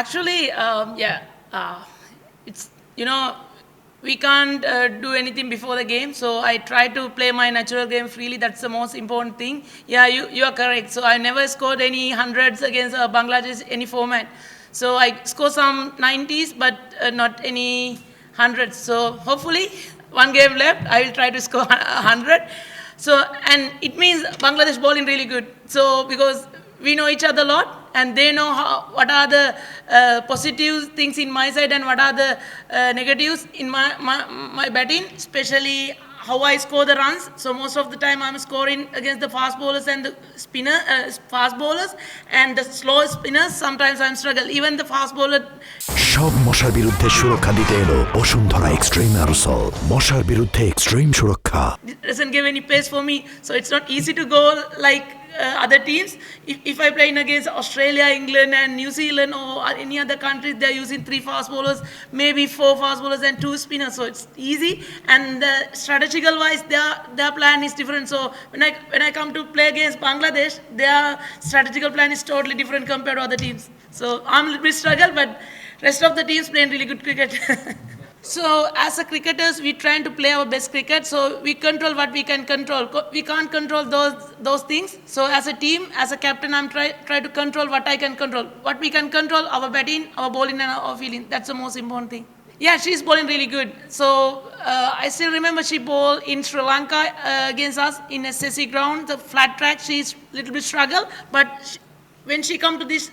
Actually, yeah, it's we can't do anything before the game, so I try to play my natural game freely. That's the most important thing. Yeah, you are correct. So I never scored any hundreds against Bangladesh any format. So I score some 90s, but not any hundreds. So hopefully, one game left. I will try to score 100. So and it means Bangladesh bowling really good. So because we know each other a lot and they know what are the positive things in my side and what are the negatives in my batting, especially how I score the runs. So most of the time I'm scoring against the fast bowlers and the fast bowlers and the slow spinners. Sometimes I'm struggle. Even the fast bowler. সব মশার বিরুদ্ধে সুরক্ষা দিতে এলো Bashundhara extreme aerosol মশার বিরুদ্ধে extreme সুরক্ষা Doesn't give any pace for me, so it's not easy to go like other teams. If I play in against Australia, England, and New Zealand or any other countries, they're using 3 fast bowlers, maybe 4 fast bowlers and 2 spinners. So it's easy. And strategical wise, their plan is different. So when I come to play against Bangladesh, their strategical plan is totally different compared to other teams. So I'm a little bit struggle, but rest of the teams playing really good cricket. So as a cricketers, we trying to play our best cricket. So we control what we can control. We can't control those things. So as a team, as a captain, I'm try to control what I can control. What we can control: our batting, our bowling, and our fielding. That's the most important thing. Yeah, she's bowling really good. So I still remember she bowled in Sri Lanka against us in a SSC ground, the flat track. She's little bit struggle, but when she come to this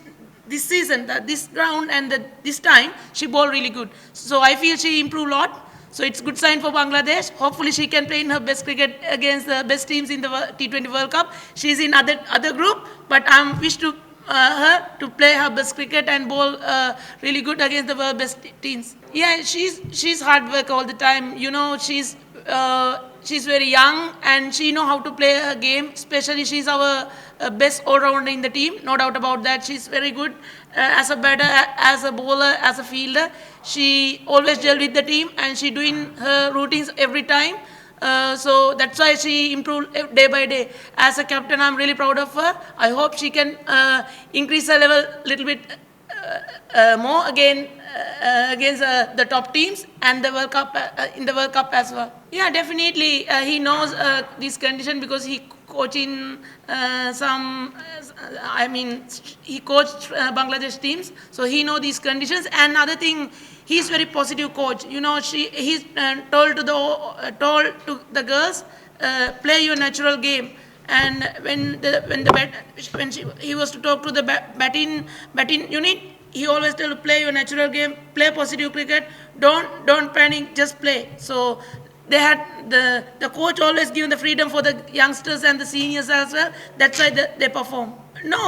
season, this round and this time, she bowled really good. So I feel she improved a lot. So it's good sign for Bangladesh. Hopefully she can play in her best cricket against the best teams in the T20 World Cup. She's in other group, but I'm wish to her to play her best cricket and bowl really good against the world best teams. Yeah, she's hard work all the time. She's very young and she know how to play her game. Especially she's our best all-rounder in the team, no doubt about that. She's very good as a batter, as a bowler, as a fielder. She always deal with the team and she doing her routines every time. So that's why she improved day by day. As a captain, I'm really proud of her. I hope she can increase her level a little bit more against the top teams and the World Cup in the World Cup as well. Yeah, definitely. He knows this condition because he coaching some. He coached Bangladesh teams, so he know these conditions. And another thing, he's very positive coach. He's told to the girls, play your natural game. And when he was to talk to the batting unit, he always tell to play your natural game, play positive cricket, don't panic, just play. So they had the coach always given the freedom for the youngsters and the seniors as well. That's why they perform. No,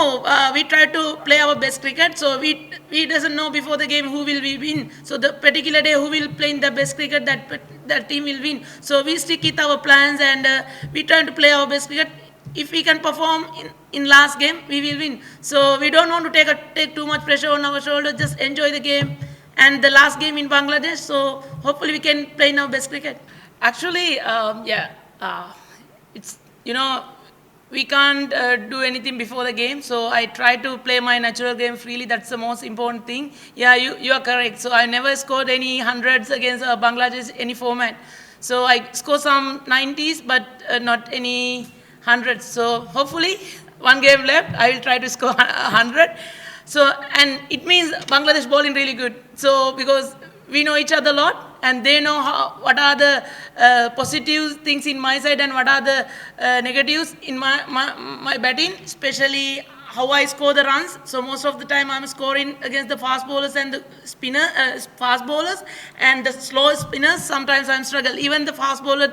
we try to play our best cricket. So we doesn't know before the game who will we win. So the particular day who will play in the best cricket, that team will win. So we stick with our plans and we try to play our best cricket. If we can perform in last game, we will win. So we don't want to take too much pressure on our shoulders. Just enjoy the game and the last game in Bangladesh. So hopefully we can play in our best cricket. Actually, it's we can't do anything before the game, so I try to play my natural game freely. That's the most important thing. Yeah, you are correct. So I never scored any hundreds against Bangladesh any format. So I score some 90s, but not any hundreds. So hopefully, one game left. I will try to score 100. So and it means Bangladesh bowling really good. So because we know each other a lot and they know what are the positive things in my side and what are the negatives in my batting, especially how I score the runs. So most of the time I'm scoring against the fast bowlers and the fast bowlers and the slow spinners. Sometimes I'm struggle. Even the fast bowler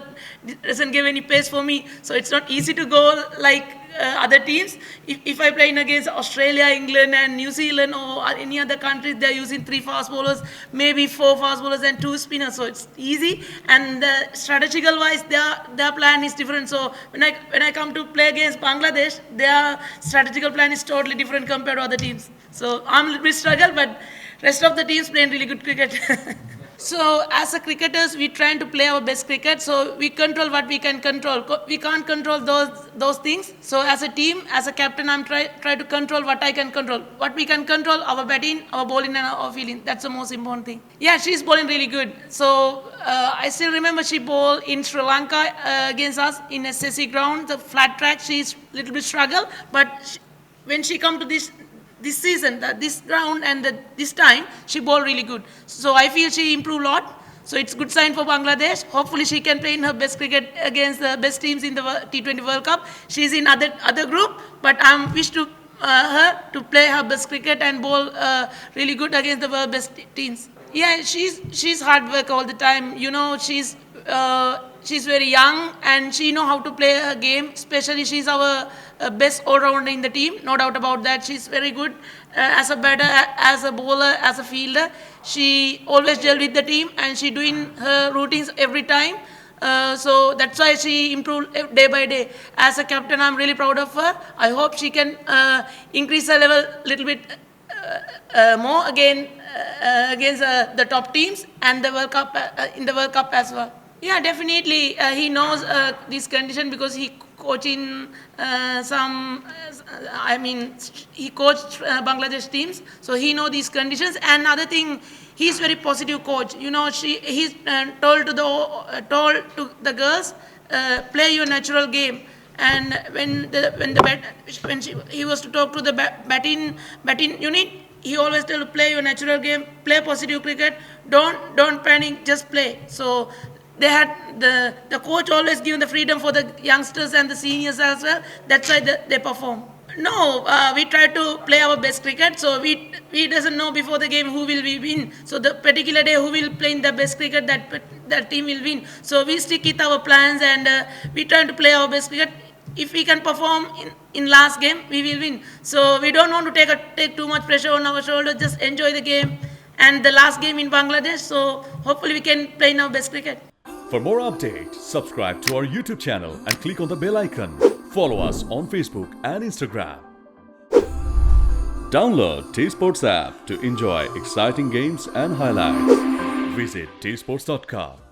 doesn't give any pace for me. So it's not easy to go like other teams. If I play in against Australia, England, and New Zealand or any other countries, they're using 3 fast bowlers, maybe 4 fast bowlers and 2 spinners. So it's easy. And strategical wise, their plan is different. So when I come to play against Bangladesh, their strategical plan is totally different compared to other teams. So I'm a little bit struggle, but rest of the teams playing really good cricket. So as a cricketers, we trying to play our best cricket. So we control what we can control. We can't control those things. So as a team, as a captain, I'm try to control what I can control. What we can control: our batting, our bowling, and our fielding. That's the most important thing. Yeah, she's bowling really good. So I still remember she bowled in Sri Lanka against us in a SSC ground, the flat track. She's little bit struggle, but when she come to this season, this round and this time, she bowled really good. So I feel she improved a lot. So it's good sign for Bangladesh. Hopefully she can play in her best cricket against the best teams in the T20 World Cup. She's in other group, but I'm wish to her to play her best cricket and bowl really good against the world best teams. Yeah, she's hard work all the time. You know, she's very young and she know how to play her game. Especially she's our best all-rounder in the team, no doubt about that. She's very good as a batter, as a bowler, as a fielder. She always gel with the team and she doing her routines every time. So that's why she improved day by day. As a captain, I'm really proud of her. I hope she can increase her level a little bit more again against the top teams and the World Cup in the World Cup as well. Yeah, definitely. He knows this condition because he coached in he coached Bangladesh teams, so he know these conditions. And another thing, he's very positive coach. You know, he's told to the girls, play your natural game. And he was to talk to the batting unit, he always tell to play your natural game, play positive cricket, don't panic, just play. So they had the coach always given the freedom for the youngsters and the seniors as well. That's why they perform. No, we try to play our best cricket. So we doesn't know before the game who will we win. So the particular day who will play in the best cricket, that team will win. So we stick with our plans and we try to play our best cricket. If we can perform in last game, we will win. So we don't want to take too much pressure on our shoulders. Just enjoy the game and the last game in Bangladesh. So hopefully we can play in our best cricket. For more updates, subscribe to our YouTube channel and click on the bell icon. Follow us on Facebook and Instagram. Download T Sports app to enjoy exciting games and highlights. Visit tsports.com.